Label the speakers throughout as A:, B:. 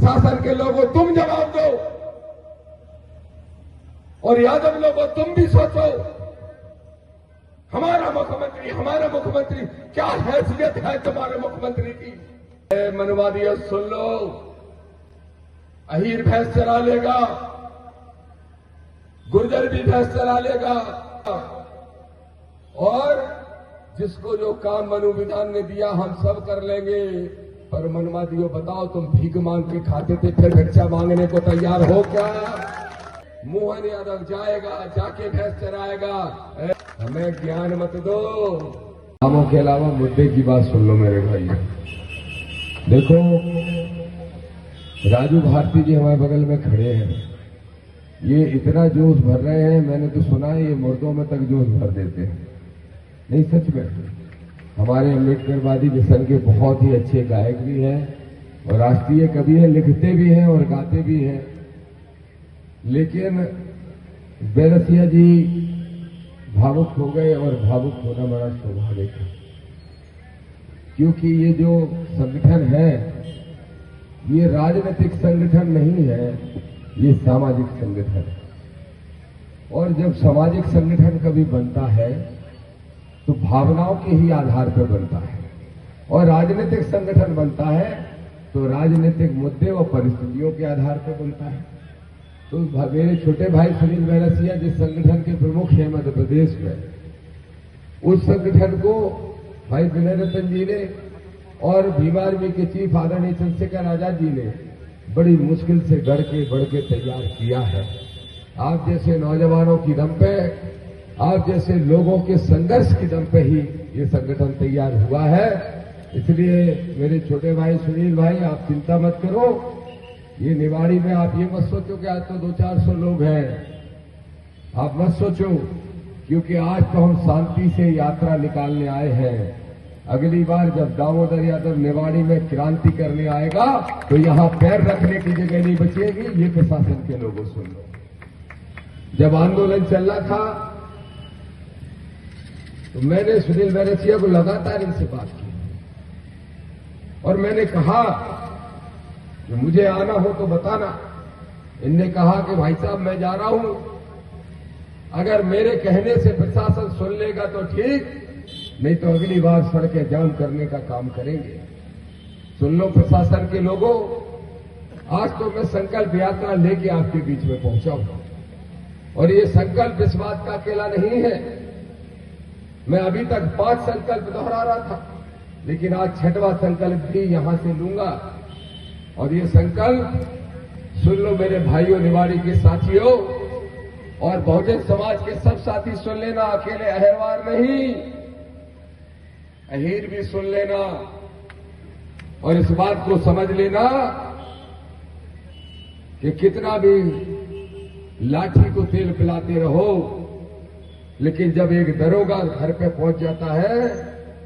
A: प्रशासन के लोगों तुम जवाब दो, और यादव लोगों तुम भी सोचो, हमारा मुख्यमंत्री क्या हैसियत है तुम्हारे मुख्यमंत्री की। मनवादियों सुन लो, अहीर भैंस चरा लेगा, गुर्जर भी भैंस चरा लेगा, और जिसको जो काम मनु विधान ने दिया हम सब कर लेंगे। पर मनवादियों बताओ, तुम भीख मांग के खाते थे, फिर भिक्षा मांगने को तैयार हो क्या? मोहन यादव जाएगा, जाके भैंस चराएगा, हमें ज्ञान मत दो। कामों के अलावा मुद्दे की बात सुन लो मेरे भाई। देखो, राजू भारती जी हमारे बगल में खड़े हैं, ये इतना जोश भर रहे हैं, मैंने तो सुना है ये मुर्दों में तक जोश भर देते हैं। नहीं, सच में हमारे अम्बेडकरवादी मिशन के बहुत ही अच्छे गायक भी हैं और राष्ट्रीय कवि हैं, लिखते भी हैं और गाते भी हैं। लेकिन बैरसिया जी भावुक हो गए, और भावुक होना बड़ा स्वाभाविक है, क्योंकि ये जो संगठन है ये राजनीतिक संगठन नहीं है, ये सामाजिक संगठन है। और जब सामाजिक संगठन कभी बनता है तो भावनाओं के ही आधार पर बनता है, और राजनीतिक संगठन बनता है तो राजनीतिक मुद्दे और परिस्थितियों के आधार पर बनता है। तो मेरे छोटे भाई सुनील बैरसिया जिस संगठन के प्रमुख हैं मध्य प्रदेश में, उस संगठन को भाई विनय रतन जी ने और भीम आर्मी के चीफ आदरणीय चंद्रशेखर आजाद जी ने बड़ी मुश्किल से गढ़ के बढ़ के तैयार किया है। आप जैसे नौजवानों की दम पे, आप जैसे लोगों के संघर्ष की दम पे ही ये संगठन तैयार हुआ है। इसलिए मेरे छोटे भाई सुनील भाई, आप चिंता मत करो। ये निवाड़ी में आप ये मत सोचो कि आज तो 200-400 लोग हैं, आप मत सोचो, क्योंकि आज तो हम शांति से यात्रा निकालने आए हैं। अगली बार जब दामोदर यादव निवाड़ी में क्रांति करने आएगा तो यहां पैर रखने की जगह नहीं बचेगी। ये प्रशासन के लोगों सुन लो, जब आंदोलन चल रहा था तो मैंने सुनील बैरसिया को लगातार इनसे बात की और मैंने कहा कि मुझे आना हो तो बताना। इनने कहा कि भाई साहब मैं जा रहा हूं, अगर मेरे कहने से प्रशासन सुन लेगा तो ठीक, नहीं तो अगली बार सड़कें जाम करने का काम करेंगे। सुन लो प्रशासन के लोगों, आज तो मैं संकल्प यात्रा लेके आपके बीच में पहुंचा हूं, और ये संकल्प इस बात का अकेला नहीं है। मैं अभी तक 5 संकल्प दोहरा रहा था, लेकिन आज 6वां संकल्प भी यहां से लूंगा। और ये संकल्प सुन लो मेरे भाइयों, निवाड़ी के साथियों, और बहुजन समाज के सब साथी सुन लेना, अकेले अहिरवार नहीं, अहीर भी सुन लेना, और इस बात को समझ लेना कि कितना भी लाठी को तेल पिलाते रहो, लेकिन जब एक दरोगा घर पे पहुंच जाता है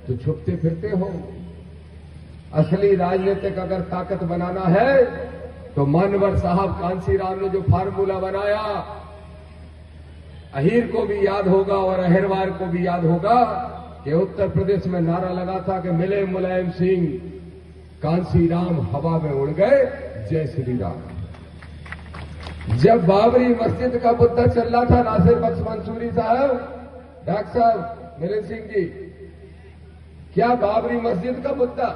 A: तो छुपते फिरते हो। असली राजनीतिक अगर ताकत बनाना है तो मानवर साहब कांसीराम ने जो फार्मूला बनाया, अहीर को भी याद होगा और अहिरवार को भी याद होगा कि उत्तर प्रदेश में नारा लगा था कि मिले मुलायम सिंह, कांसीराम हवा में उड़ गए, जय श्री राम। जब बाबरी मस्जिद का मुद्दा चल रहा था, नासिर बख्श मंसूरी साहब, डॉक्टर साहब, मिलिंद सिंह जी, क्या बाबरी मस्जिद का मुद्दा,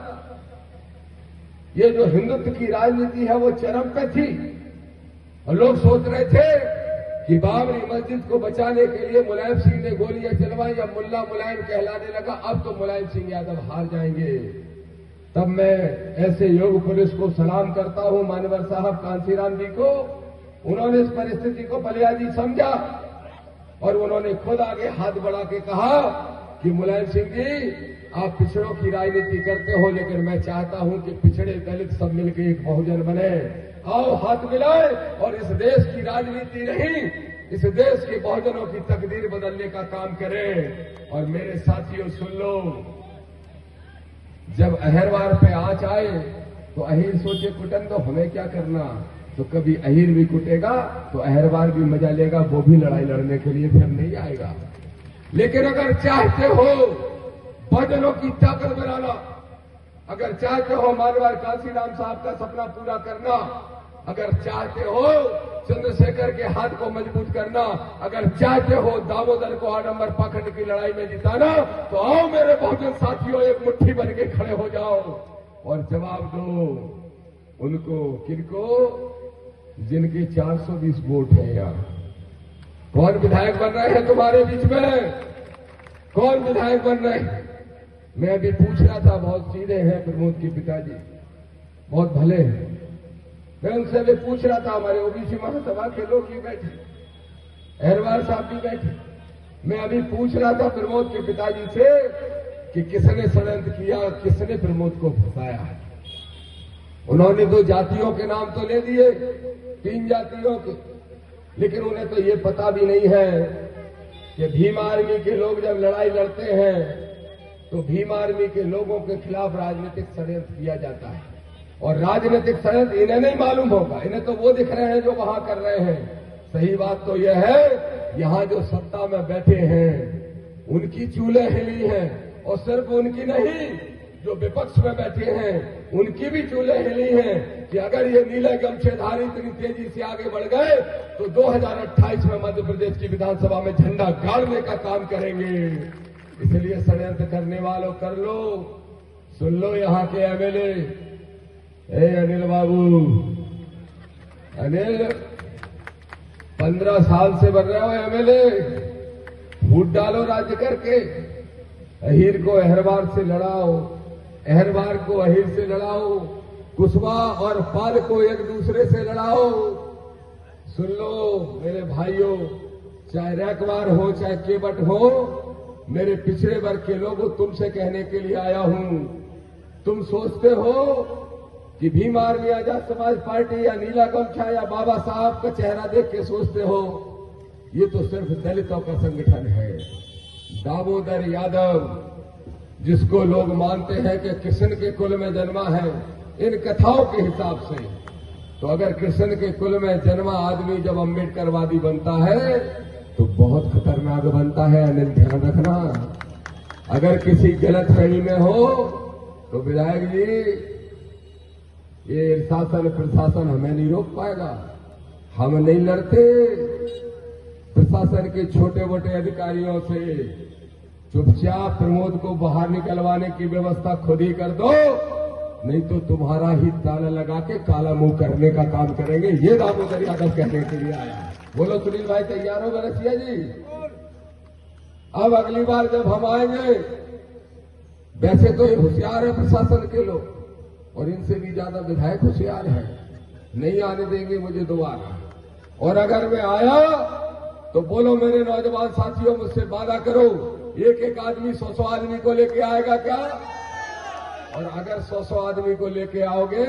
A: ये जो हिंदुत्व की राजनीति है वो चरम पे थी, और लोग सोच रहे थे कि बाबरी मस्जिद को बचाने के लिए मुलायम सिंह ने गोलियां चलवाई, अब मुल्ला मुलायम कहलाने लगा, अब तो मुलायम सिंह यादव हार जाएंगे। तब मैं ऐसे योग पुलिस को सलाम करता हूं, मानवर साहब कांसीराम जी को, उन्होंने इस परिस्थिति को बलियादी समझा और उन्होंने खुद आगे हाथ बढ़ा के कहा कि मुलायम सिंह जी, आप पिछड़ों की राजनीति करते हो, लेकिन मैं चाहता हूं कि पिछड़े दलित सब मिलकर एक बहुजन बने, आओ हाथ मिलाए और इस देश की राजनीति नहीं, इस देश के बहुजनों की तकदीर बदलने का काम करें। और मेरे साथियों सुन लो, जब अहिरवार पे आंच आए तो अहीर सोचे कुटन तो हमें क्या करना, तो कभी अहीर भी कुटेगा तो अहिरवार भी मजा लेगा, वो भी लड़ाई लड़ने के लिए फिर नहीं आएगा। लेकिन अगर चाहते हो बहुजनों की ताकत बनाना, अगर चाहते हो मानवर कांसीराम साहब का सपना पूरा करना, अगर चाहते हो चंद्रशेखर के हाथ को मजबूत करना, अगर चाहते हो दामोदर को आडंबर पाखंड की लड़ाई में जिताना, तो आओ मेरे बहुजन साथियों, एक मुट्ठी बन के खड़े हो जाओ और जवाब दो उनको, किनको, जिनके 420 वोट हैं। यार कौन विधायक बन रहे हैं तुम्हारे बीच में? कौन विधायक बन रहे हैं? मैं अभी पूछ रहा था, बहुत सीधे हैं प्रमोद के पिताजी, बहुत भले हैं। मैं उनसे भी पूछ रहा था, हमारे ओबीसी महासभा के लोग भी बैठे, अहरवाल साहब भी बैठे। मैं अभी पूछ रहा था प्रमोद के पिताजी से कि किसने षड्यंत्र किया, किसने प्रमोद को फंसाया है। उन्होंने 2 जातियों के नाम तो ले दिए, 3 जातियों के, लेकिन उन्हें तो ये पता भी नहीं है कि भीम आर्मी के लोग जब लड़ाई लड़ते हैं तो भीम आर्मी के लोगों के खिलाफ राजनीतिक षड्यंत्र किया जाता है। और राजनीतिक षड्यंत्र इन्हें नहीं मालूम होगा, इन्हें तो वो दिख रहे हैं जो वहां कर रहे हैं। सही बात तो यह है, यहां जो सत्ता में बैठे हैं उनकी चूल्हे हिली हैं, और सिर्फ उनकी नहीं, जो विपक्ष में बैठे हैं उनकी भी चूल्हे हिली हैं कि अगर ये नीले गमछेधारी इतनी तेजी से आगे बढ़ गए तो 2028 में मध्य प्रदेश की विधानसभा में झंडा गाड़ने का काम करेंगे। इसलिए षड्यंत्र करने वालों कर लो, सुन लो यहां के एमएलए, अनिल बाबू, अनिल 15 साल से बन रहे हो एमएलए, फूट डालो राज्य करके, अहीर को अहरवार से लड़ाओ, अहरवार को अहीर से लड़ाओ, कुशवाहा और पाल को एक दूसरे से लड़ाओ। सुन लो मेरे भाइयों, चाहे रैकवार हो चाहे केवट हो, मेरे पिछड़े वर्ग के लोगों, तुमसे कहने के लिए आया हूं। तुम सोचते हो कि भीम आर्मी आजाद समाज पार्टी या नीला गमछा या बाबा साहब का चेहरा देख के सोचते हो, ये तो सिर्फ दलितों का संगठन है। दामोदर यादव, जिसको लोग मानते हैं कि कृष्ण के कुल में जन्मा है, इन कथाओं के हिसाब से तो अगर कृष्ण के कुल में जन्मा आदमी जब अम्बेडकरवादी बनता है तो बहुत खतरनाक बनता है। अनिल ध्यान रखना, अगर किसी गलत फहमी में हो तो विधायक जी, ये शासन प्रशासन हमें नहीं रोक पाएगा। हम नहीं लड़ते प्रशासन के छोटे मोटे अधिकारियों से, चुपचाप प्रमोद को बाहर निकलवाने की व्यवस्था खुद ही कर दो, नहीं तो तुम्हारा ही ताला लगा के काला मुंह करने का काम करेंगे। ये दामोदर यादव कहने के लिए आया। बोलो सुनील भाई, तैयार हो गलसिया जी? अब अगली बार जब हम आएंगे, वैसे तो ये होशियार है प्रशासन के लोग, और इनसे भी ज्यादा विधायक होशियार है, नहीं आने देंगे मुझे दोबारा। और अगर मैं आया तो बोलो मेरे नौजवान साथियों, मुझसे वादा करो, एक एक आदमी 100 आदमी को लेके आएगा क्या? और अगर 100 आदमी को लेके आओगे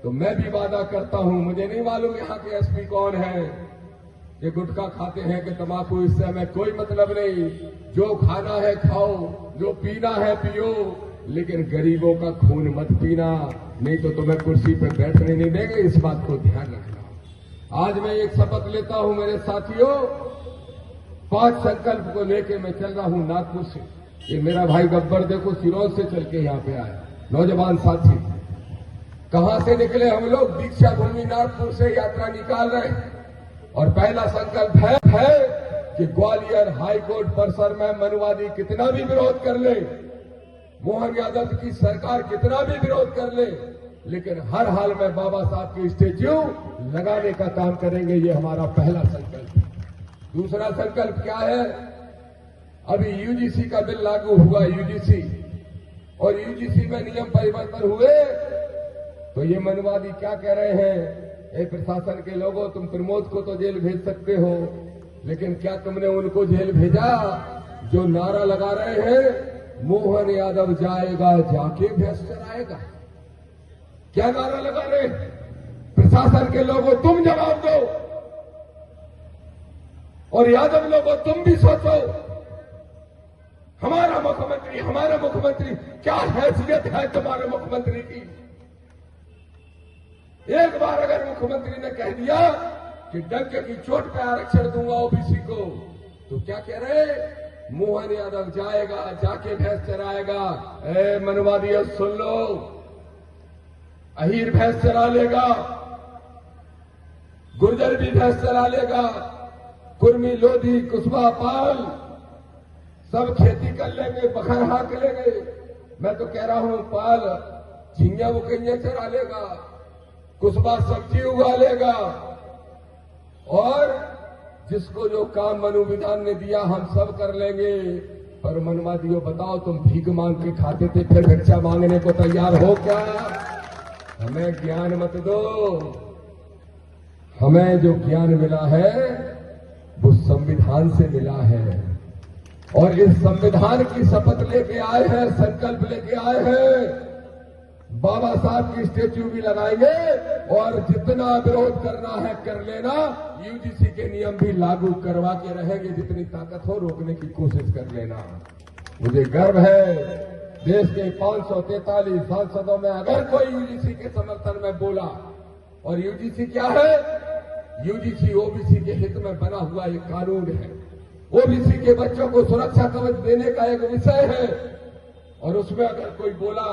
A: तो मैं भी वादा करता हूं, मुझे नहीं मालूम यहां के एसपी कौन है, ये गुटखा खाते हैं कि तंबाकू, इससे हमें कोई मतलब नहीं। जो खाना है खाओ, जो पीना है पियो, लेकिन गरीबों का खून मत पीना, नहीं तो तुम्हें कुर्सी पर बैठने नहीं देंगे। इस बात को ध्यान रखना। आज मैं एक शपथ लेता हूं मेरे साथियों, 5 संकल्प को लेके मैं चल रहा हूं नागपुर से। ये मेरा भाई गब्बर देखो सिरोंज से चल के यहां पे आया। नौजवान साथी, कहां से निकले हम लोग? दीक्षा भूमि नागपुर से यात्रा निकाल रहे हैं। और पहला संकल्प है कि ग्वालियर हाईकोर्ट परिसर में मनुवादी कितना भी विरोध कर ले, मोहन यादव की सरकार कितना भी विरोध कर ले, लेकिन हर हाल में बाबा साहब की स्टेच्यू लगाने का काम करेंगे। ये हमारा पहला संकल्प है। दूसरा संकल्प क्या है? अभी यूजीसी का बिल लागू हुआ, यूजीसी, और यूजीसी में नियम परिवर्तन हुए तो ये मनवादी क्या कह रहे हैं? ए प्रशासन के लोगों, तुम प्रमोद को तो जेल भेज सकते हो, लेकिन क्या तुमने उनको जेल भेजा जो नारा लगा रहे हैं मोहन यादव जाएगा जाके भैंस चराएगा? क्या नारा लगा रहे हैं? प्रशासन के लोगों तुम जवाब दो, और यादव लोगों तुम भी सोचो, हमारा मुख्यमंत्री क्या हैसियत है तुम्हारे मुख्यमंत्री की? एक बार अगर मुख्यमंत्री ने कह दिया कि डंके की चोट पे आरक्षण दूंगा ओबीसी को, तो क्या कह रहे? मोहन यादव जाएगा, जाके भैंस चराएगा। ए मनवादियों सुन लो, अहीर भैंस चरा लेगा, गुर्जर भी भैंस चरा लेगा, कुर्मी, लोधी, कुशवा, पाल सब खेती कर लेंगे, बखर हाँक लेंगे। मैं तो कह रहा हूं पाल झिंगा बुकैया चरा लेगा, कुशवा सब्जी उगा लेगा, और जिसको जो काम मनुविधान ने दिया हम सब कर लेंगे। पर मनवादियों बताओ, तुम भीख मांग के खाते थे, फिर भिक्षा मांगने को तैयार हो क्या? हमें ज्ञान मत दो। हमें जो ज्ञान मिला है वो संविधान से मिला है, और इस संविधान की शपथ लेके आए हैं, संकल्प लेके आए हैं। बाबा साहब की स्टेच्यू भी लगाएंगे, और जितना विरोध करना है कर लेना। यूजीसी के नियम भी लागू करवा के रहेंगे, जितनी ताकत हो रोकने की कोशिश कर लेना। मुझे गर्व है देश के 543 सांसदों में अगर कोई यूजीसी के समर्थन में बोला, और यूजीसी क्या है? यूजीसी ओबीसी के हित में बना हुआ एक कानून है। ओबीसी के बच्चों को सुरक्षा कवच देने का एक विषय है, और उसमें अगर कोई बोला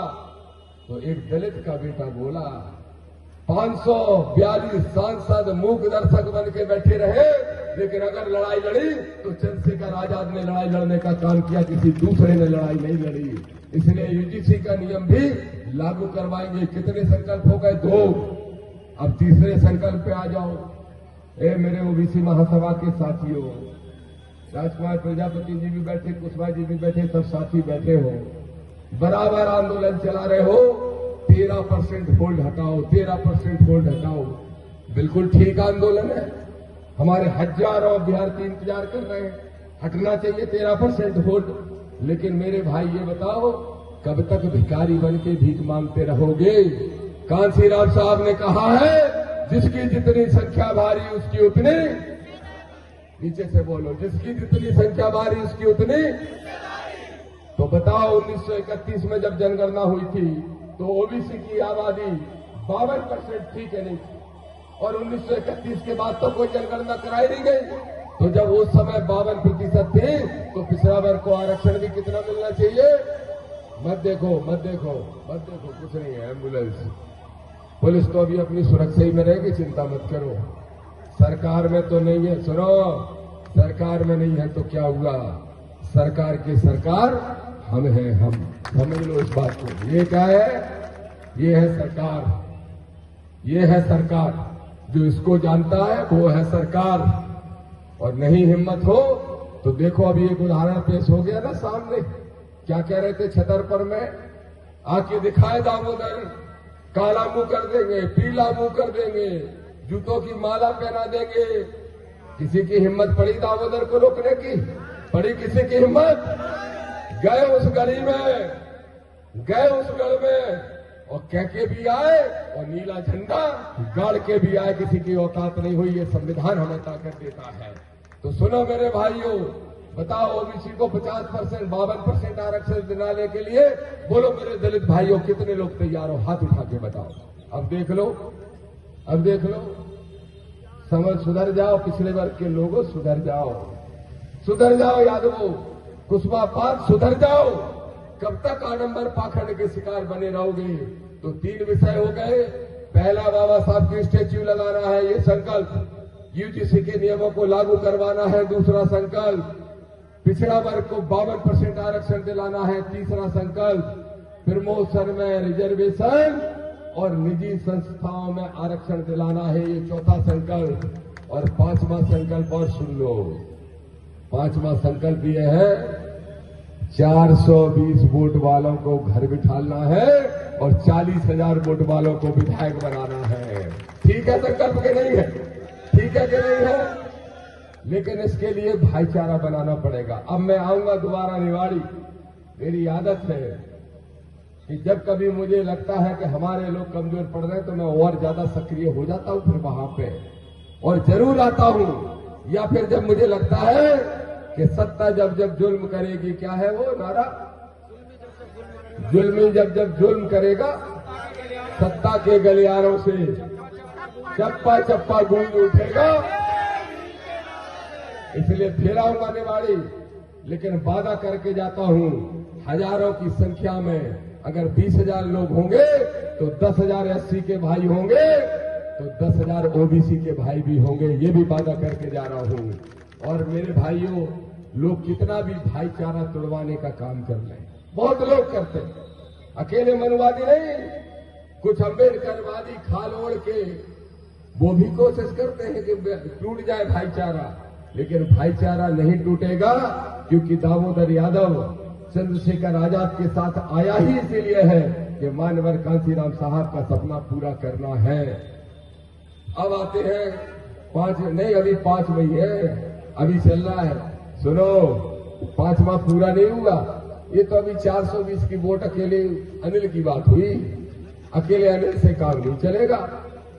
A: तो एक दलित का बेटा बोला। 542 सांसद मूक दर्शक बन के बैठे रहे, लेकिन अगर लड़ाई लड़ी तो चंद्रशेखर आजाद ने लड़ाई लड़ने का काम किया, किसी दूसरे ने लड़ाई नहीं लड़ी। इसलिए यूजीसी का नियम भी लागू करवाएंगे। कितने संकल्प हो गए? 2। अब तीसरे संकल्प पे आ जाओ। ए मेरे ओबीसी महासभा के साथियों, राजकुमार प्रजापति जी भी बैठे, कुशवाहा जी भी बैठे, सब साथी बैठे हो, बराबर आंदोलन चला रहे हो। 13% होल्ड हटाओ, 13% होल्ड हटाओ। बिल्कुल ठीक आंदोलन है, हमारे हजारों अभ्यर्थी इंतजार कर रहे हैं, हटना चाहिए 13% होल्ड। लेकिन मेरे भाई ये बताओ, कब तक भिखारी बन के भीख मांगते रहोगे? कांसीराम साहब ने कहा है, जिसकी जितनी संख्या भारी उसकी उतनी, नीचे से बोलो, जिसकी जितनी संख्या भारी उसकी उतनी। तो बताओ 1931 में जब जनगणना हुई थी तो ओबीसी की आबादी 52% थी कि नहीं? और 1931 के बाद तो कोई जनगणना कराई नहीं गई। तो जब उस समय 52% थी तो पिछड़ा वर्ग को आरक्षण भी कितना मिलना चाहिए? मत देखो, मत देखो, मत देखो, कुछ नहीं है। एम्बुलेंस पुलिस तो अभी अपनी सुरक्षा ही में रहेगी, चिंता मत करो। सरकार में तो नहीं है, सुनो, सरकार में नहीं है तो क्या हुआ? सरकार की सरकार हम हैं, हम समझ लो इस बात को। ये क्या है? ये है सरकार, ये है सरकार। जो इसको जानता है वो है सरकार। और नहीं हिम्मत हो तो देखो, अभी एक उदाहरण पेश हो गया ना सामने। क्या कह रहे थे छतरपुर में? आके दिखाए दामोदर, काला मुंह कर देंगे, पीला मुंह कर देंगे, जूतों की माला पहना देंगे। किसी की हिम्मत पड़ी दामोदर को रोकने की? पड़ी किसी की हिम्मत? गए उस गली में, गए उस गढ़ में, और कह के भी आए और नीला झंडा गाड़ के भी आए। किसी की औकात नहीं हुई। ये संविधान हमें ताकत देता है। तो सुनो मेरे भाइयों, बताओ ओबीसी को 50%, 52% आरक्षण दिलाने के लिए बोलो मेरे दलित भाइयों, कितने लोग तैयार हो? हाथ उठा के बताओ। अब देख लो, अब देख लो, समझ सुधर जाओ। पिछले वर्ग के लोगों सुधर जाओ, सुधर जाओ। यादवों, कुशवा, पाल, सुधर जाओ। कब तक आडंबर पाखंड के शिकार बने रहोगे? तो 3 विषय हो गए। पहला, बाबा साहब की स्टेच्यू लगाना है, ये संकल्प। यूजीसी के नियमों को लागू करवाना है, दूसरा संकल्प। पिछड़ा वर्ग को 52% आरक्षण दिलाना है, तीसरा संकल्प। प्रमोशन में रिजर्वेशन और निजी संस्थाओं में आरक्षण दिलाना है, ये चौथा संकल्प। और 5वां संकल्प और सुन लो, 5वां संकल्प ये है, 420 वोट वालों को घर बिठाना है और 40,000 वोट वालों को विधायक बनाना है। ठीक है संकल्प के नहीं है? ठीक है कि नहीं है? लेकिन इसके लिए भाईचारा बनाना पड़ेगा। अब मैं आऊंगा दोबारा निवाड़ी। मेरी आदत है कि जब कभी मुझे लगता है कि हमारे लोग कमजोर पड़ रहे हैं तो मैं और ज्यादा सक्रिय हो जाता हूं फिर वहां पे, और जरूर आता हूं। या फिर जब मुझे लगता है कि सत्ता जब जब जुल्म करेगी, क्या है वो नारा? जुल्मी जब जब जुल्म करेगा, सत्ता के गलियारों से चप्पा चप्पा गूंज उठेगा। इसलिए फिर आऊंगा निवाड़ी। लेकिन वादा करके जाता हूं, हजारों की संख्या में अगर 20,000 लोग होंगे तो 10,000 SC के भाई होंगे, तो 10,000 OBC के भाई भी होंगे। ये भी वादा करके जा रहा हूं। और मेरे भाइयों, लोग कितना भी भाईचारा तोड़वाने का काम कर लें, बहुत लोग करते हैं, अकेले मनुवादी नहीं, कुछ अम्बेडकरवादी खाल ओढ़ के वो भी कोशिश करते हैं कि टूट जाए भाईचारा, लेकिन भाईचारा नहीं टूटेगा, क्योंकि दामोदर यादव चंद्रशेखर आजाद के साथ आया ही इसीलिए है कि मानवर कांशीराम साहब का सपना पूरा करना है। अब आते हैं 5 नहीं, अभी 5 मई है, अभी चल रहा है। सुनो, 5 माह पूरा नहीं हुआ, ये तो अभी 420 की वोट अकेले अनिल की बात हुई। अकेले अनिल से काम नहीं चलेगा।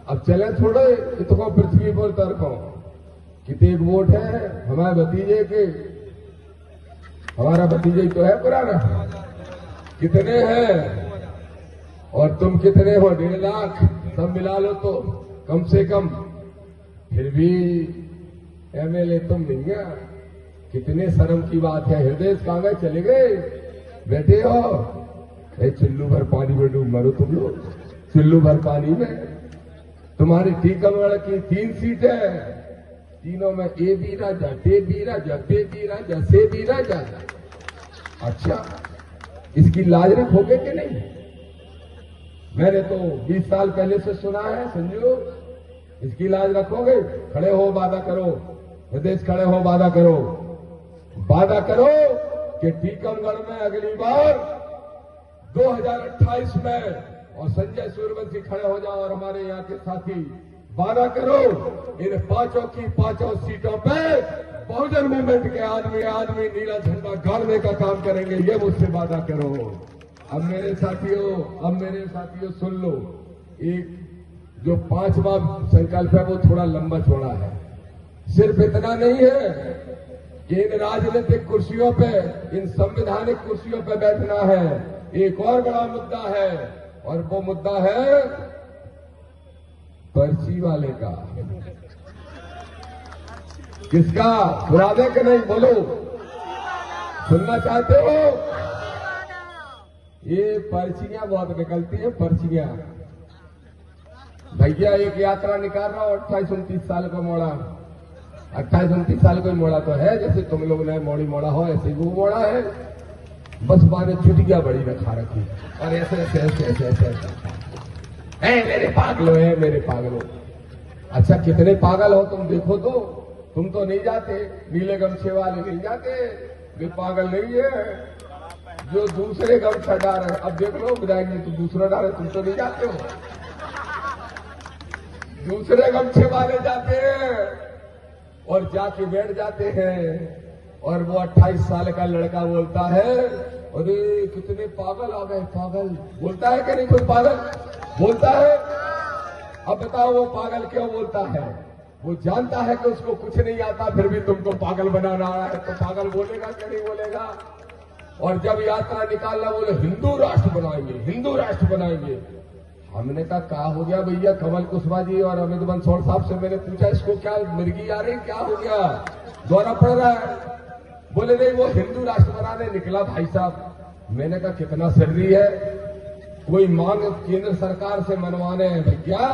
A: अब चले छोड़ो, इतको पृथ्वी पर तरफो कितने एक वोट है हमारे भतीजे के, हमारा भतीजे ही तो है पुराना, कितने हैं और तुम कितने हो? 1.5 लाख, सब मिला लो तो कम से कम। फिर भी MLA तुम नहीं है, कितने शर्म की बात है। हृदय कहाँ गए, चले गए, बैठे हो चुल्लू भर पानी में डूब मरो तुम लोग, चुल्लू भर पानी में। तुम्हारी टीकमगढ़ की 3 सीट है, तीनों में ए भी राजा, टे भी राजा, पे भी राजा, से भी राजा। अच्छा, इसकी लाज रखोगे कि नहीं? मैंने तो 20 साल पहले से सुना है संजू, इसकी लाज रखोगे? खड़े हो, वादा करो, हृदय खड़े हो, वादा करो, वादा करो कि टीकमगढ़ में अगली बार 2028 में, और संजय सूर्यवंशी खड़े हो जाओ और हमारे यहाँ के साथी वादा करो, इन 5 की 5 सीटों पे बहुजन मूवमेंट के आदमी नीला झंडा गाड़ने का काम करेंगे। ये मुझसे वादा करो। अब मेरे साथियों सुन लो, एक जो 5वां संकल्प है वो थोड़ा लंबा चौड़ा है। सिर्फ इतना नहीं है कि इन राजनीतिक कुर्सियों पे, इन संवैधानिक कुर्सियों पे बैठना है, एक और बड़ा मुद्दा है, और वो मुद्दा है पर्ची वाले का। किसका? सुना दे कि नहीं? बोलो, सुनना चाहते हो? ये पर्चियां बहुत निकलती है, पर्चियां। भैया एक यात्रा निकाल रहा हूं, 28-29 साल का मोड़ा, 28-29 साल का मोड़ा तो है, जैसे तुम लोग ने मोड़ी मोड़ा हो ऐसे ही वो मोड़ा है, बस बारे छुटिया बड़ी रखा रखी, और ऐसे ऐसे ऐसे ऐसे ऐसे ऐसे। मेरे पागलो है, मेरे पागलो। अच्छा, कितने पागल हो तुम देखो तो, तुम तो नहीं जाते, नीले गमछे वाले नहीं जाते, वे पागल नहीं है जो दूसरे गमछा डाल रहे। अब देख लो विधायक जी, तुम दूसरा डाले, तुम तो नहीं जाते हो, दूसरे गमछे वाले जाते हैं और जाके बैठ जाते हैं। और वो 28 साल का लड़का बोलता है, अरे कितने पागल आ गए, पागल बोलता है कि नहीं? कोई पागल बोलता है? अब बताओ वो पागल क्यों बोलता है? वो जानता है कि उसको कुछ नहीं आता, फिर भी तुमको पागल बनाना आ रहा है, तो पागल बोलेगा कि नहीं बोलेगा? और जब यात्रा निकालना, बोले हिंदू राष्ट्र बनाएंगे, हिंदू राष्ट्र बनाएंगे। हमने कहा हो गया भैया? कमल कुशवाहा जी और अमित बंसोड़ साहब से मैंने पूछा, इसको क्या मिर्गी आ रही, क्या हो गया, दौरा पड़ रहा है? बोले नहीं, वो हिंदू राष्ट्र बनाने निकला भाई साहब। मैंने कहा कितना सर्री है, कोई मांग केंद्र सरकार से मनवाने हैं भैया,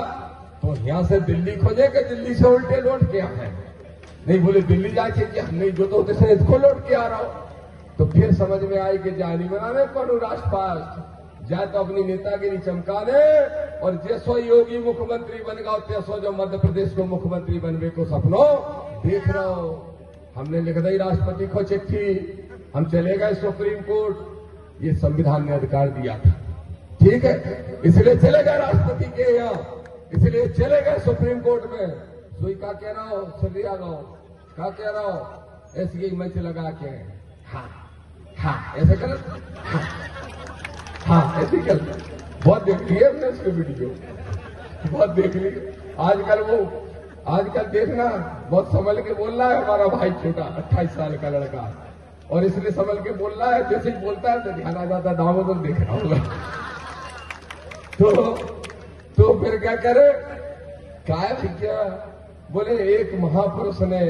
A: तो यहां से दिल्ली खोजे कि दिल्ली से उल्टे लौट के आए? नहीं, बोले दिल्ली जाके क्या नहीं, जो तो उधर से इसको लौट के आ रहा हो। तो फिर समझ में आई कि जानी बनाने कौन राष्ट्रपाल जाए तो अपनी नेतागिरी चमकाने, और जैसो योगी मुख्यमंत्री बन गया तैसो जो मध्य प्रदेश को मुख्यमंत्री बनने को सपनों देख रहा हो। हमने लिख दी राष्ट्रपति को चिट्ठी, हम चले गए सुप्रीम कोर्ट, ये संविधान ने अधिकार दिया था, ठीक है, इसलिए चले गए राष्ट्रपति के यहाँ, इसलिए चले गए सुप्रीम कोर्ट में। सोई का कह रहा हो, चलिया गाओ क्या कह रहा हो, ऐसी ही मैच लगा के हाँ हाँ ऐसे कर, हाँ ऐसे कर। बहुत देख ली है हमने उसकी वीडियो, बहुत देख ली। आजकल देखना बहुत संभल के बोल रहा है हमारा भाई छोटा 28 साल का लड़का, और इसलिए संभल के बोल रहा है, जैसे ही बोलता है तो ध्यान आ जाता, दामोदर देख रहा होगा। तो फिर क्या करे, काय क्या बोले, एक महापुरुष ने,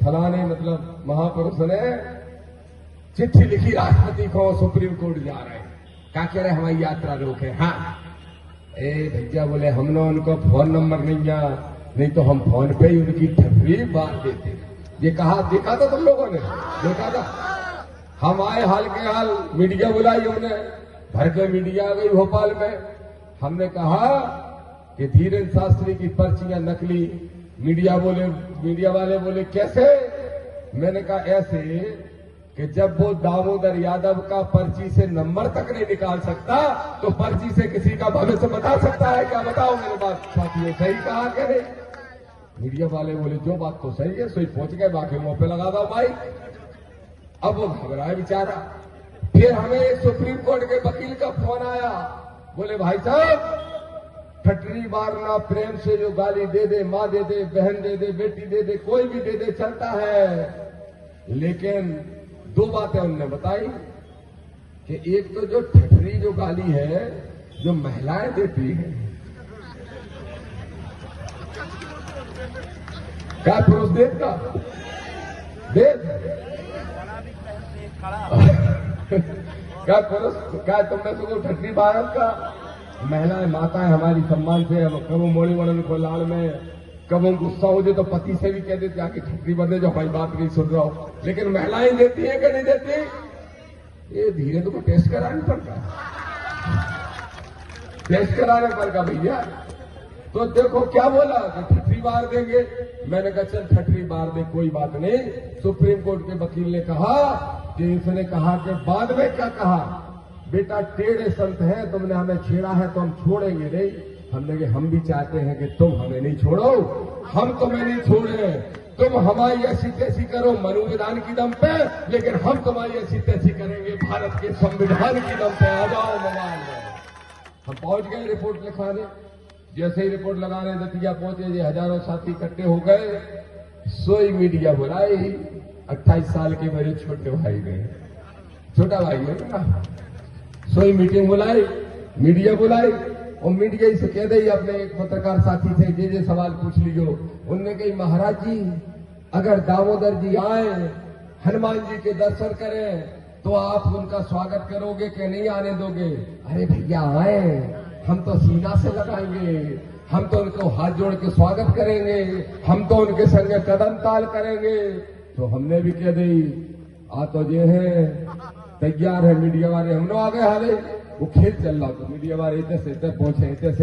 A: फलाने मतलब महापुरुष ने चिट्ठी लिखी राष्ट्रपति को, सुप्रीम कोर्ट जा रहे हैं, क्या कह रहे हमारी यात्रा रोके। हाँ ए भैया बोले हमने उनको फोन नंबर नहीं तो हम फोन पे ही उनकी ठगरी बात देते। ये कहा देखा था तुम लोगों ने, देखा था। हम आए हाल के हाल, मीडिया बुलाई उन्हें, भर के मीडिया आ गई भोपाल में। हमने कहा कि धीरेन्द्र शास्त्री की पर्चियां नकली। मीडिया वाले बोले कैसे? मैंने कहा ऐसे कि जब वो दामोदर यादव का पर्ची से नंबर तक नहीं निकाल सकता तो पर्ची से किसी का भविष्य बता सकता है क्या? बताओ मेरे बात साथियों, सही कहा कि नहीं? मीडिया वाले बोले जो बात तो सही है, सोई पहुंच गए, बाकी मुंह पे लगा दो भाई। अब वो घबराए बेचारा। फिर हमें एक सुप्रीम कोर्ट के वकील का फोन आया, बोले भाई साहब ठटरी मारना, प्रेम से जो गाली दे दे, माँ दे दे, बहन दे दे, बेटी दे दे, कोई भी दे दे चलता है, लेकिन दो बातें उन्होंने बताई कि एक तो जो ठटरी जो गाली है जो महिलाएं देती है, क्या पुरुष देता देख क्या पुरुष क्या तुमने तो ठटरी भारत का महिलाएं माताएं हमारी सम्मान से कबो मोड़ी वड़न को लाल में, कबो गुस्सा हो जाए तो पति से भी कह देते जाके ठटरी बंदे जो हमारी बात नहीं सुन रहा हो, लेकिन महिलाएं देती है कि नहीं देती? ये धीरे तो टेस्ट कराने पड़ता, टेस्ट कराने पड़ता भैया। तो देखो क्या बोला कि ठटरी बार देंगे। मैंने कहा चल ठटरी बार दे, कोई बात नहीं। सुप्रीम कोर्ट के वकील ने कहा कि इसने कहा कि बाद में क्या कहा, बेटा टेढ़े संत हैं, तुमने हमें छेड़ा है तो हम छोड़ेंगे नहीं। हमने कहा हम भी चाहते हैं कि तुम हमें नहीं छोड़ो, हम तुम्हें नहीं छोड़े, तुम हमारी ऐसी तैसी करो मनोविधान की दम पे, लेकिन हम तुम्हारी ऐसी तैसी करेंगे भारत के संविधान की दम पे। आ जाओ मैदान में। हम पहुंच गए रिपोर्ट लिखाने। जैसे ही रिपोर्ट लगाने दतिया पहुंचे, ये हजारों साथी इकट्ठे हो गए। सोई मीडिया बुलाई, 28 साल के मेरे छोटे भाई गए, छोटा भाई है ना, सोई मीटिंग बुलाई, मीडिया बुलाई, और मीडिया से कह दे अपने एक पत्रकार साथी थे जे सवाल पूछ लियो। उनने कही महाराज जी अगर दामोदर जी आए, हनुमान जी के दर्शन करें तो आप उनका स्वागत करोगे कि नहीं आने दोगे? अरे भैया आए, हम तो सीना से लगाएंगे, हम तो उनको हाथ जोड़ के स्वागत करेंगे, हम तो उनके संगे कदम ताल करेंगे। तो हमने भी कह दी आ तो ये है तैयार है मीडिया वाले, हम लोग आ गए हाले, वो खेल चल रहा तो मीडिया वाले इतने से इतने पहुंचे, इतने से